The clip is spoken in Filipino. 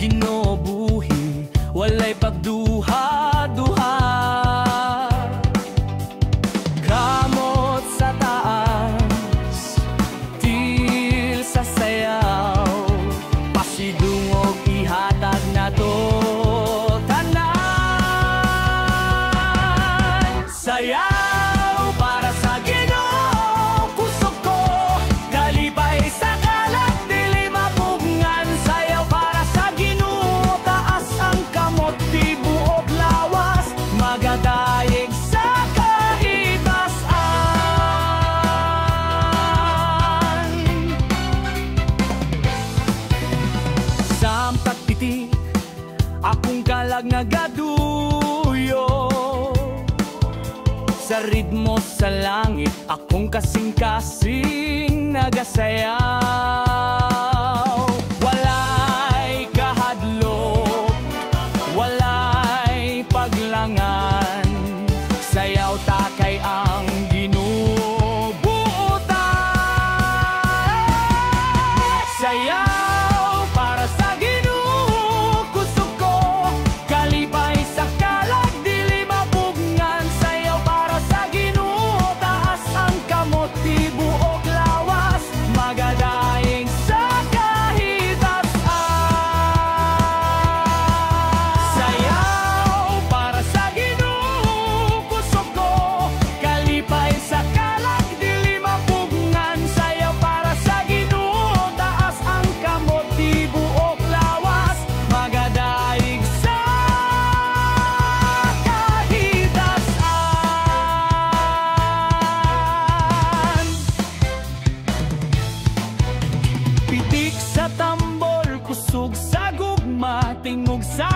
ginobuhi, walay pagduha-duha. Kamot sa taas, til sa sayaw, pasidungog ihatag na to tanan. Sayaw para sa Ginoo, kusog ko, kalipay sa kalat, dili mapugngan. Sayaw para sa Ginoo, taas ang kamot, tibuok lawas, magadayeg sa kahitasan. Sampat pitik, akong kalag nagaduyo, sa ritmo sa langit, akong kasing-kasing nagasayaw. Walay kahadlok, walay paglangan, sayaw takay ang ginubuotan. Sayaw para sa Ginoo, kusog ko, kalipay sa kalag, dili mapugngan. Sayaw para sa Ginoo, taas ang kamot, tibuok lawas, magadayeg sa kahitasan. Sayaw para sa Ginoo, kusog ko, kalipay sa kalag, dili mapugngan. Sayaw para sa Ginoo, taas ang kamot, tibuok lawas, magadayeg sa kahitasan. Pitik sa tambor, kusog sa gugma, tingog sa